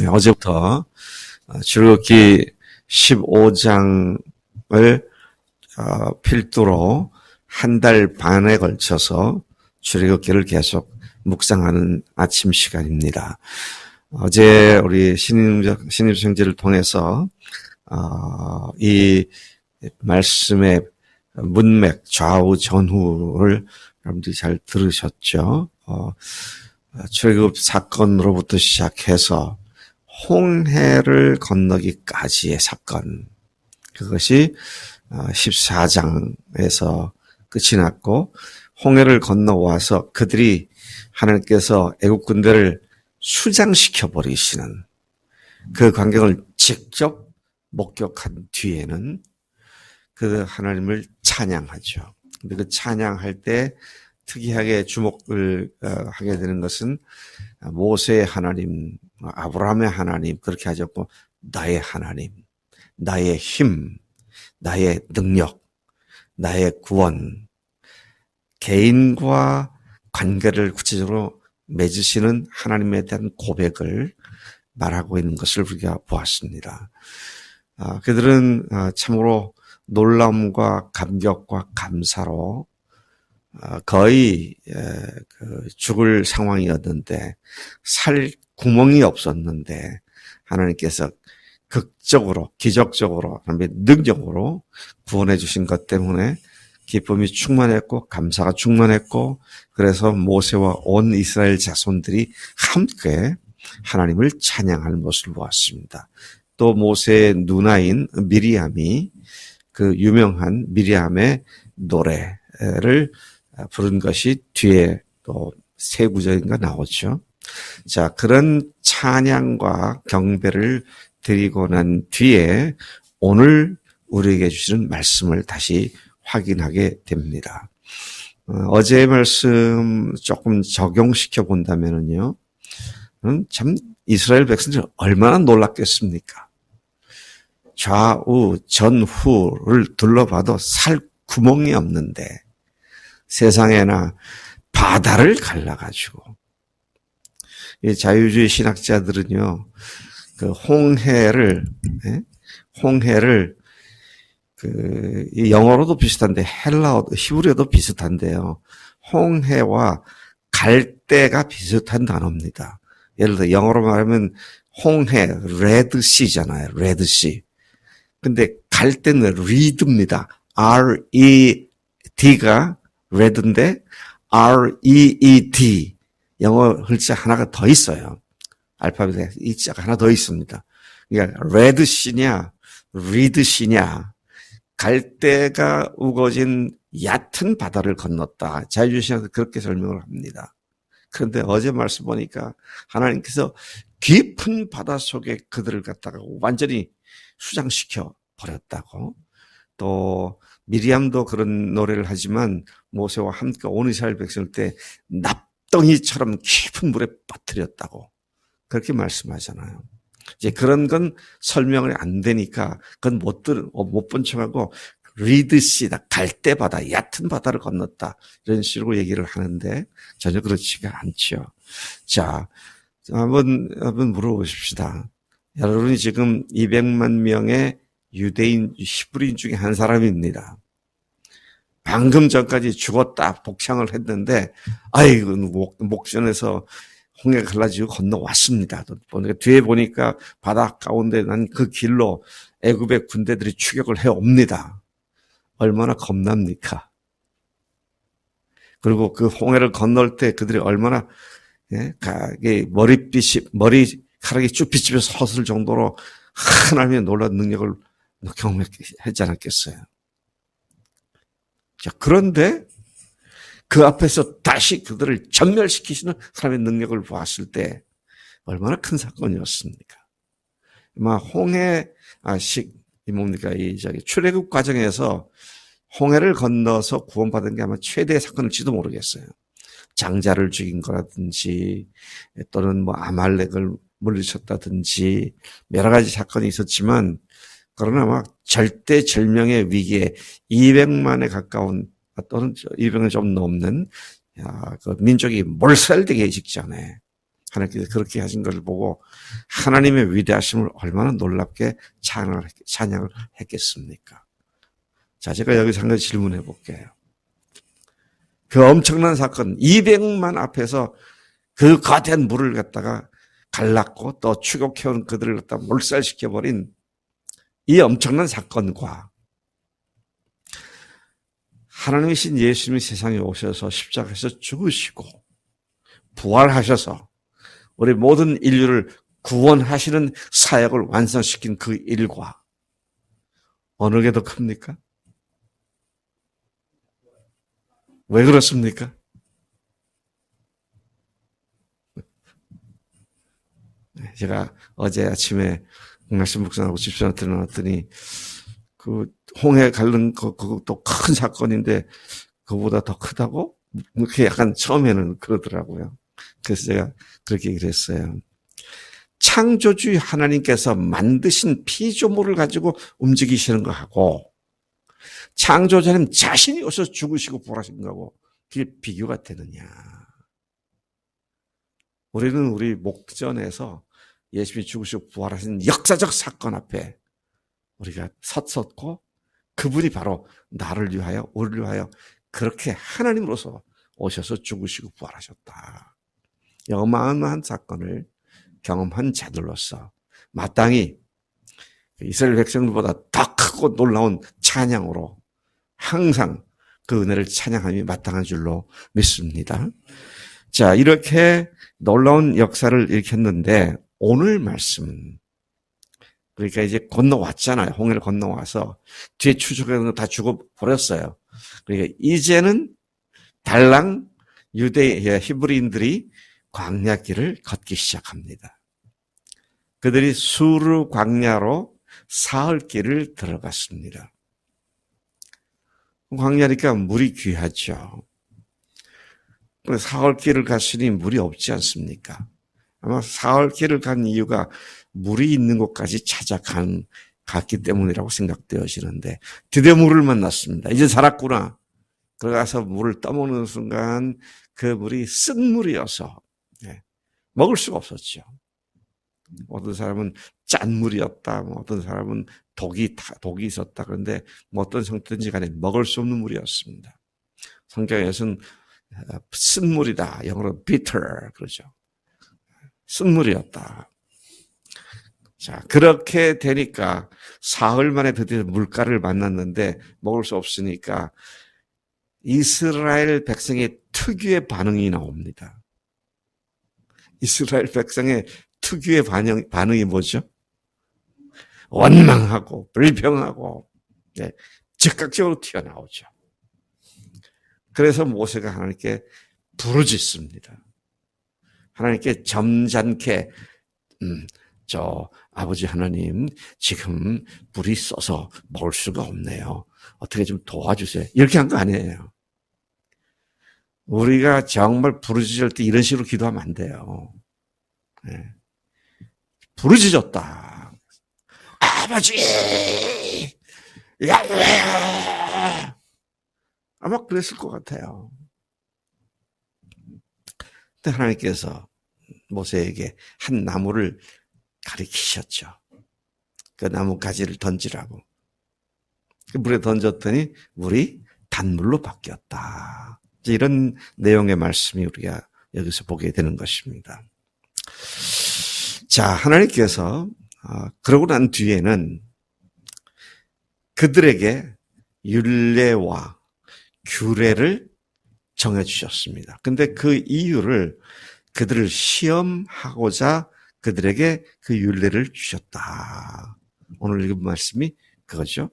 어제부터 출애굽기 15장을 필두로 한 달 반에 걸쳐서 출애굽기를 계속 묵상하는 아침 시간입니다. 어제 우리 신입생지를 통해서 이 말씀의 문맥, 좌우, 전후를 여러분들이 잘 들으셨죠? 출애굽 사건으로부터 시작해서 홍해를 건너기까지의 사건, 그것이 14장에서 끝이 났고, 홍해를 건너와서 그들이 하나님께서 애국 군대를 수장시켜 버리시는 그 광경을 직접 목격한 뒤에는 그 하나님을 찬양하죠. 근데 그 찬양할 때 특이하게 주목을 하게 되는 것은 모세의 하나님, 아브라함의 하나님 그렇게 하셨고, 나의 하나님, 나의 힘, 나의 능력, 나의 구원, 개인과 관계를 구체적으로 맺으시는 하나님에 대한 고백을 말하고 있는 것을 우리가 보았습니다. 그들은 참으로 놀라움과 감격과 감사로 거의 죽을 상황이었는데, 살 구멍이 없었는데 하나님께서 극적으로, 기적적으로, 능력으로 구원해 주신 것 때문에 기쁨이 충만했고 감사가 충만했고, 그래서 모세와 온 이스라엘 자손들이 함께 하나님을 찬양하는 모습을 보았습니다. 또 모세의 누나인 미리암이 그 유명한 미리암의 노래를 부른 것이 뒤에 또 세 구절인가 나오죠. 자, 그런 찬양과 경배를 드리고 난 뒤에 오늘 우리에게 주시는 말씀을 다시 확인하게 됩니다. 어제의 말씀 조금 적용시켜 본다면요, 참 이스라엘 백성들 얼마나 놀랐겠습니까? 좌우 전후를 둘러봐도 살 구멍이 없는데 세상에나 바다를 갈라가지고, 이 자유주의 신학자들은요, 그 홍해를 이 영어로도 비슷한데 헬라어, 히브리어도 비슷한데요. 홍해와 갈대가 비슷한 단어입니다. 예를 들어 영어로 말하면 홍해, 레드시잖아요. 레드시. 근데 갈대는 리드입니다. R-E-D가 레드인데 R-E-E-D. 영어 글자 하나가 더 있어요. 알파벳에 이 자가 하나 더 있습니다. 그러니까 레드시냐, 리드시냐, 갈대가 우거진 얕은 바다를 건넜다. 자유주의자는 그렇게 설명을 합니다. 그런데 어제 말씀 보니까 하나님께서 깊은 바다 속에 그들을 갖다가 완전히 수장시켜 버렸다고. 또 미리암도 그런 노래를 하지만 모세와 함께 온 이스라엘 백성을 때 납덩이처럼 깊은 물에 빠뜨렸다고 그렇게 말씀하잖아요. 이제 그런 건 설명이 안 되니까 그건 못 본 척하고 리드시다, 갈대바다, 얕은 바다를 건넜다 이런 식으로 얘기를 하는데 전혀 그렇지가 않죠. 자, 한번 물어보십시다. 여러분이 지금 200만 명의 유대인, 히브리인 중에 한 사람입니다. 방금 전까지 죽었다 복창을 했는데, 아이고, 목전에서 홍해가 갈라지고 건너왔습니다. 뒤에 보니까 바다 가운데 난 그 길로 애굽의 군대들이 추격을 해옵니다. 얼마나 겁납니까? 그리고 그 홍해를 건널 때 그들이 얼마나 머리카락이 쭉 비집혀 섰을 정도로 하나님의 놀라운 능력을 경험했지 않았겠어요. 자, 그런데 그 앞에서 다시 그들을 전멸시키시는 하나님의 능력을 보았을 때 얼마나 큰 사건이었습니까? 출애굽 과정에서 홍해를 건너서 구원받은 게 아마 최대의 사건일지도 모르겠어요. 장자를 죽인 거라든지 또는 아말렉을 물리쳤다든지 여러 가지 사건이 있었지만, 그러나 절대절명의 위기에 200만에 가까운 또는 200만 좀 넘는 그 민족이 몰살되기 직전에 하나님께서 그렇게 하신 것을 보고 하나님의 위대하심을 얼마나 놀랍게 찬양을 했겠습니까? 자, 제가 여기서 한 가지 질문해 볼게요. 그 엄청난 사건, 200만 앞에서 그 거대한 물을 갖다가 갈랐고 또 추격해온 그들을 갖다 몰살시켜버린 이 엄청난 사건과 하나님이신 예수님이 세상에 오셔서 십자가에서 죽으시고 부활하셔서 우리 모든 인류를 구원하시는 사역을 완성시킨 그 일과 어느 게 더 큽니까? 왜 그렇습니까? 제가 어제 아침에 말씀 묵상하고 집사한테 나왔더니 그 홍해 갈른 그것도 큰 사건인데 그거보다 더 크다고? 그렇게 약간 처음에는 그러더라고요. 그래서 제가 그렇게 얘기를 했어요. 창조주의 하나님께서 만드신 피조물을 가지고 움직이시는 거하고 창조자님 자신이 오셔서 죽으시고 부활하신 거하고 그게 비교가 되느냐. 우리는 우리 목전에서 예수님이 죽으시고 부활하신 역사적 사건 앞에 우리가 섰었고 그분이 바로 나를 위하여 우리를 위하여 그렇게 하나님으로서 오셔서 죽으시고 부활하셨다. 어마어마한 사건을 경험한 자들로서 마땅히 이스라엘 백성들보다 더 크고 놀라운 찬양으로 항상 그 은혜를 찬양함이 마땅한 줄로 믿습니다. 자, 이렇게 놀라운 역사를 일으켰는데 오늘 말씀, 그러니까 이제 건너왔잖아요. 홍해를 건너와서 뒤에 추적해서 다 죽어버렸어요. 그러니까 이제는 달랑 유대 히브리인들이 광야길을 걷기 시작합니다. 그들이 수르 광야로 사흘길을 들어갔습니다. 광야니까 물이 귀하죠. 사흘길을 갔으니 물이 없지 않습니까? 아마 사흘길을 간 이유가 물이 있는 곳까지 갔기 때문이라고 생각되어지는데 드디어 물을 만났습니다. 이제 살았구나. 들어가서 물을 떠먹는 순간 그 물이 쓴 물이어서 먹을 수가 없었죠. 어떤 사람은 짠 물이었다. 어떤 사람은 독이 있었다. 그런데 어떤 상태든지 간에 먹을 수 없는 물이었습니다. 성경에서는 쓴 물이다. 영어로 bitter 그러죠. 쓴 물이었다. 자, 그렇게 되니까 사흘 만에 드디어 물가를 만났는데 먹을 수 없으니까 이스라엘 백성의 특유의 반응이 나옵니다. 이스라엘 백성의 특유의 반응이 뭐죠? 원망하고 불평하고 즉각적으로 튀어나오죠. 그래서 모세가 하나님께 부르짖습니다. 하나님께 점잖게 아버지 하나님 지금 물이 써서 먹을 수가 없네요. 어떻게 좀 도와주세요. 이렇게 한 거 아니에요. 우리가 정말 부르짖을 때 이런 식으로 기도하면 안 돼요. 부르짖었다. 아버지! 야외! 아마 그랬을 것 같아요. 근데 하나님께서 모세에게 한 나무를 가리키셨죠. 그 나무 가지를 던지라고. 그 물에 던졌더니 물이 단물로 바뀌었다. 이런 내용의 말씀이 우리가 여기서 보게 되는 것입니다. 자, 하나님께서 그러고 난 뒤에는 그들에게 율례와 규례를 정해주셨습니다. 근데 그 이유를 그들을 시험하고자 그들에게 그 율례를 주셨다. 오늘 읽은 말씀이 그거죠.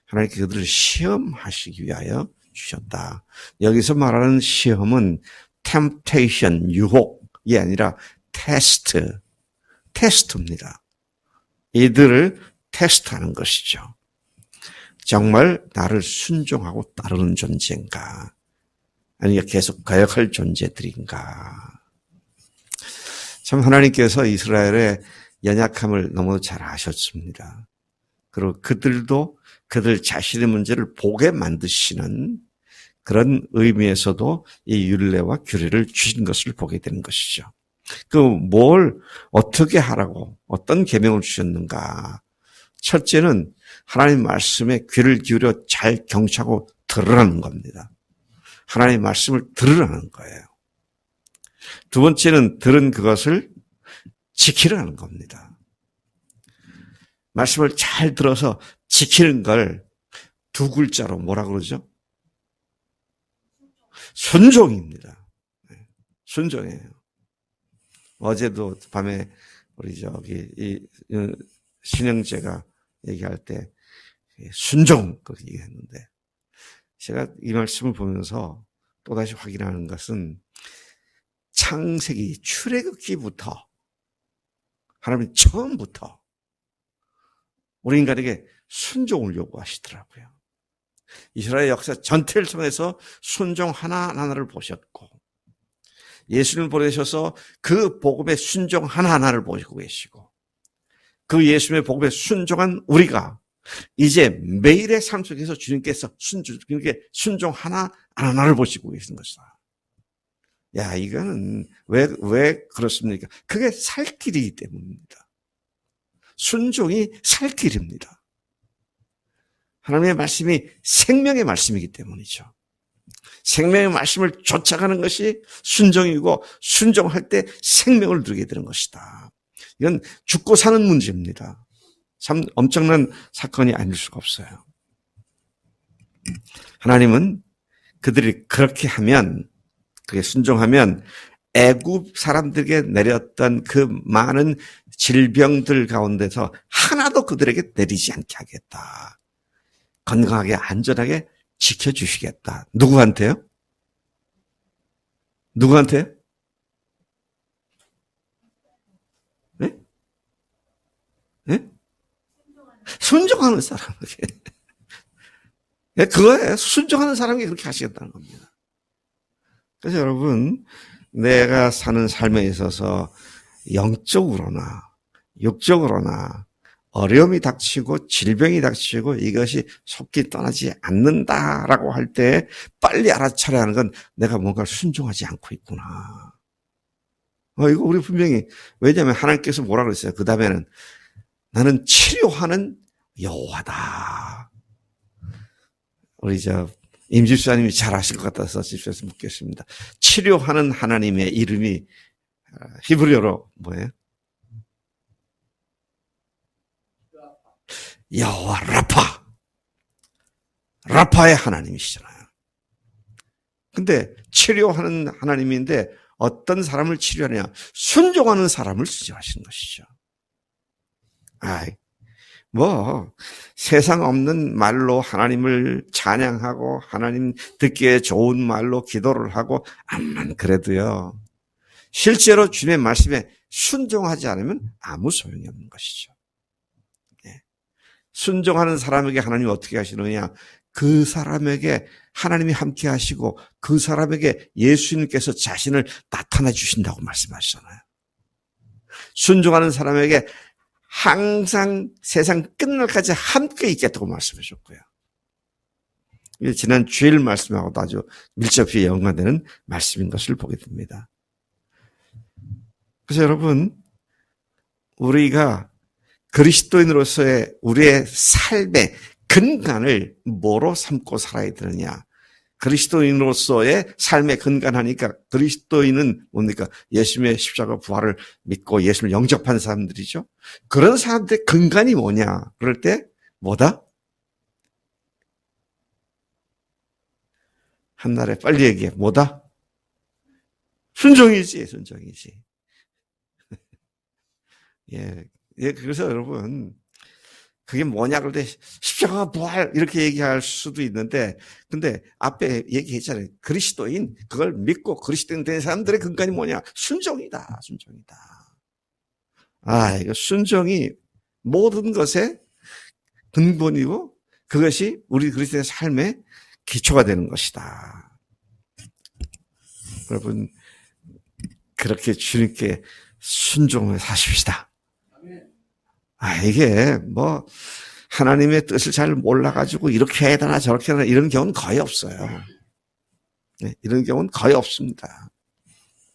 하나님께 그들을 시험하시기 위하여 주셨다. 여기서 말하는 시험은 temptation, 유혹이 아니라 테스트입니다. 이들을 테스트하는 것이죠. 정말 나를 순종하고 따르는 존재인가? 아니면 계속 거역할 존재들인가? 참 하나님께서 이스라엘의 연약함을 너무 잘 아셨습니다. 그리고 그들도 그들 자신의 문제를 보게 만드시는 그런 의미에서도 이 율례와 규례를 주신 것을 보게 되는 것이죠. 뭘 어떻게 하라고 어떤 계명을 주셨는가. 첫째는 하나님 말씀에 귀를 기울여 잘 경청하고 들으라는 겁니다. 하나님의 말씀을 들으라는 거예요. 두 번째는 들은 그것을 지키라는 겁니다. 말씀을 잘 들어서 지키는 걸 두 글자로 뭐라 그러죠? 순종입니다. 순종이에요. 어제도 밤에 우리 신영재가 얘기할 때 순종 그렇게 얘기했는데 제가 이 말씀을 보면서 또다시 확인하는 것은 창세기 출애굽기부터 하나님은 처음부터 우리 인간에게 순종을 요구하시더라고요. 이스라엘 역사 전체를 통해서 순종 하나하나를 보셨고 예수님을 보내셔서 그 복음의 순종 하나하나를 보시고 계시고 그 예수님의 복음에 순종한 우리가 이제 매일의 삶 속에서 주님께서 순종 하나하나를 보시고 계신 것이다. 야, 이거는 왜 그렇습니까? 그게 살 길이기 때문입니다. 순종이 살 길입니다. 하나님의 말씀이 생명의 말씀이기 때문이죠. 생명의 말씀을 쫓아가는 것이 순종이고 순종할 때 생명을 누리게 되는 것이다. 이건 죽고 사는 문제입니다. 참 엄청난 사건이 아닐 수가 없어요. 하나님은 그들이 그렇게 하면, 그게 순종하면 애굽 사람들에게 내렸던 그 많은 질병들 가운데서 하나도 그들에게 내리지 않게 하겠다. 건강하게 안전하게 지켜주시겠다. 누구한테요? 누구한테요? 네? 네? 순종하는 사람에게. 네, 그거예요. 순종하는 사람에게 그렇게 하시겠다는 겁니다. 그래서 여러분, 내가 사는 삶에 있어서 영적으로나 육적으로나 어려움이 닥치고 질병이 닥치고 이것이 속히 떠나지 않는다라고 할 때 빨리 알아차려야 하는 건 내가 뭔가 순종하지 않고 있구나. 이거 우리 분명히, 왜냐하면 하나님께서 뭐라 그랬어요? 그 다음에는 나는 치료하는 여호와다. 우리 임집사님이 잘 아실 것 같아서 집사에서 묻겠습니다. 치료하는 하나님의 이름이 히브리어로 뭐예요? 여호와 라파. 라파의 하나님이시잖아요. 근데 치료하는 하나님인데 어떤 사람을 치료하느냐? 순종하는 사람을 치료하시는 것이죠. 세상 없는 말로 하나님을 찬양하고 하나님 듣기에 좋은 말로 기도를 하고 암만 그래도요. 실제로 주님의 말씀에 순종하지 않으면 아무 소용이 없는 것이죠. 순종하는 사람에게 하나님이 어떻게 하시느냐? 그 사람에게 하나님이 함께 하시고 그 사람에게 예수님께서 자신을 나타내 주신다고 말씀하시잖아요. 순종하는 사람에게 항상 세상 끝날까지 함께 있겠다고 말씀해 줬고요. 지난 주일 말씀하고도 아주 밀접히 연관되는 말씀인 것을 보게 됩니다. 그래서 여러분, 우리가 그리스도인으로서의 우리의 삶의 근간을 뭐로 삼고 살아야 되느냐? 그리스도인으로서의 삶의 근간하니까 그리스도인은 뭡니까? 예수님의 십자가 부활을 믿고 예수를 영접한 사람들이죠. 그런 사람들의 근간이 뭐냐? 그럴 때 뭐다? 한날에 빨리 얘기해. 뭐다? 순종이지, 순종이지. 그래서 여러분, 그게 뭐냐 그럴 때 십자가 부활 이렇게 얘기할 수도 있는데, 근데 앞에 얘기했잖아요. 그리스도인, 그걸 믿고 그리스도인 된 사람들의 근간이 뭐냐? 순종이다, 순종이다. 이거 순종이 모든 것의 근본이고 그것이 우리 그리스도의 삶의 기초가 되는 것이다. 여러분, 그렇게 주님께 순종을 사십시다. 이게 하나님의 뜻을 잘 몰라가지고 이렇게 해야 되나 저렇게 해야 되나 이런 경우는 거의 없어요. 이런 경우는 거의 없습니다.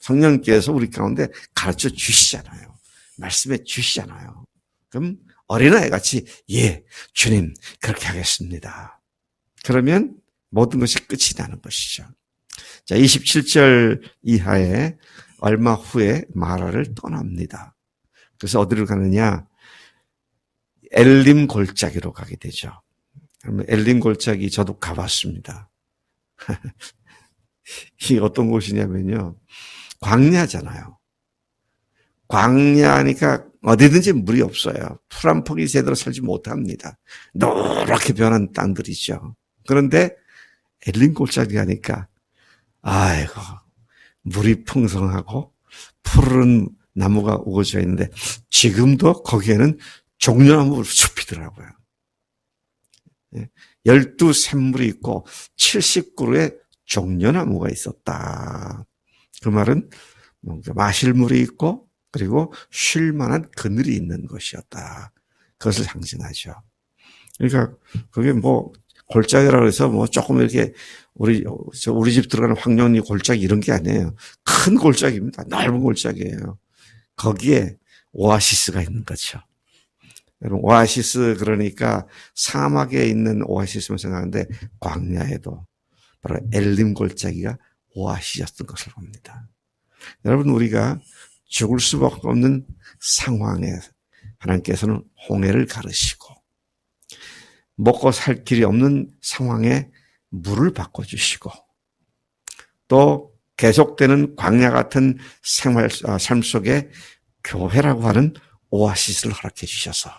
성령께서 우리 가운데 가르쳐 주시잖아요. 말씀해 주시잖아요. 그럼 어린아이 같이 예, 주님 그렇게 하겠습니다. 그러면 모든 것이 끝이 나는 것이죠. 자, 27절 이하에 얼마 후에 마라를 떠납니다. 그래서 어디로 가느냐? 엘림 골짜기로 가게 되죠. 그러면 엘림 골짜기 저도 가봤습니다. 이 어떤 곳이냐면요. 광야잖아요. 광야니까 어디든지 물이 없어요. 풀 한 폭이 제대로 살지 못합니다. 노랗게 변한 땅들이죠. 그런데 엘림 골짜기 가니까 아이고 물이 풍성하고 푸른 나무가 우거져 있는데 지금도 거기에는 종려나무 숲이더라고요. 12샘물이 있고 70그루의 종려나무가 있었다. 그 말은 마실 물이 있고 그리고 쉴 만한 그늘이 있는 것이었다. 그것을 상징하죠. 그러니까 그게 뭐 골짜기라고 해서 뭐 조금 이렇게 우리 집 들어가는 황룡리 골짜기 이런 게 아니에요. 큰 골짜기입니다. 넓은 골짜기예요. 거기에 오아시스가 있는 거죠. 여러분 오아시스 그러니까 사막에 있는 오아시스만 생각하는데 광야에도 바로 엘림 골짜기가 오아시스였던 것을 봅니다. 여러분 우리가 죽을 수밖에 없는 상황에 하나님께서는 홍해를 가르시고 먹고 살 길이 없는 상황에 물을 바꿔주시고 또 계속되는 광야 같은 삶 속에 교회라고 하는 오아시스를 허락해 주셔서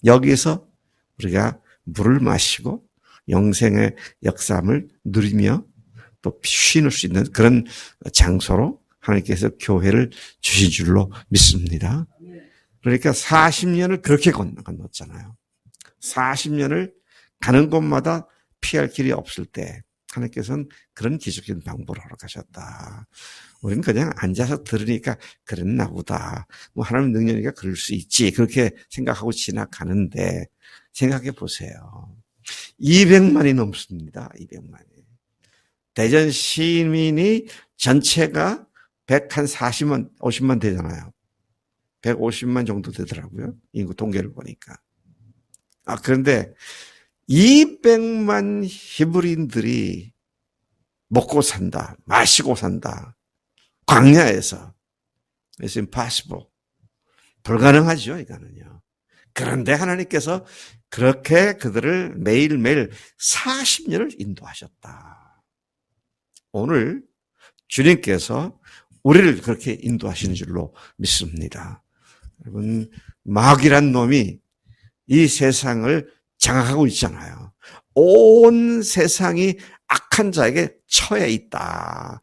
여기에서 우리가 물을 마시고 영생의 역사함을 누리며 또 쉬는 수 있는 그런 장소로 하나님께서 교회를 주신 줄로 믿습니다. 그러니까 40년을 그렇게 건넜잖아요. 40년을 가는 곳마다 피할 길이 없을 때 하나님께서는 그런 기적적인 방법을 허락하셨다. 우리는 그냥 앉아서 들으니까 그랬나 보다. 뭐 하나님 능력이니까 그럴 수 있지. 그렇게 생각하고 지나가는데 생각해 보세요. 200만이 넘습니다. 200만이. 대전 시민이 전체가 140만, 50만 되잖아요. 150만 정도 되더라고요. 인구 통계를 보니까. 그런데 200만 히브리인들이 먹고 산다, 마시고 산다. 광야에서. It's impossible. 불가능하죠, 이거는요. 그런데 하나님께서 그렇게 그들을 매일매일 40년을 인도하셨다. 오늘 주님께서 우리를 그렇게 인도하시는 줄로 믿습니다. 여러분, 마귀란 놈이 이 세상을 장악하고 있잖아요. 온 세상이 악한 자에게 처해 있다.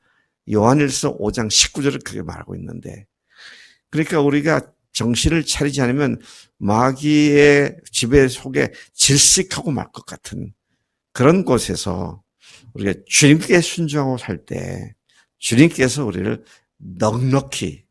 요한일서 5장 19절을 그렇게 말하고 있는데 그러니까 우리가 정신을 차리지 않으면 마귀의 지배 속에 질식하고 말 것 같은 그런 곳에서 우리가 주님께 순종하고 살 때 주님께서 우리를 넉넉히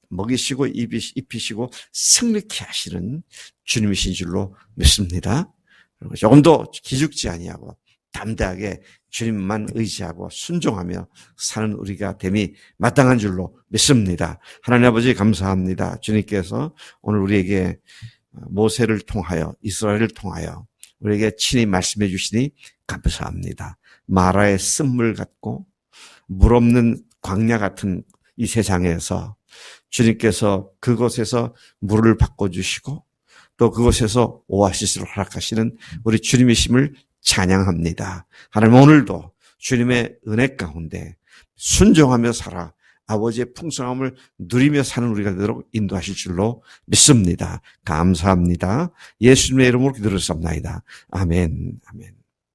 먹이시고 입히시고 승리케 하시는 주님이신 줄로 믿습니다. 그리고 조금 더 기죽지 아니하고 담대하게 주님만 의지하고 순종하며 사는 우리가 됨이 마땅한 줄로 믿습니다. 하나님 아버지 감사합니다. 주님께서 오늘 우리에게 모세를 통하여 이스라엘을 통하여 우리에게 친히 말씀해 주시니 감사합니다. 마라의 쓴물 같고 물 없는 광야 같은 이 세상에서 주님께서 그곳에서 물을 바꿔주시고 또 그곳에서 오아시스를 허락하시는 우리 주님이심을 찬양합니다. 하나님 오늘도 주님의 은혜 가운데 순종하며 살아 아버지의 풍성함을 누리며 사는 우리가 되도록 인도하실 줄로 믿습니다. 감사합니다. 예수님의 이름으로 기도를 쌉나이다. 아멘. 아멘.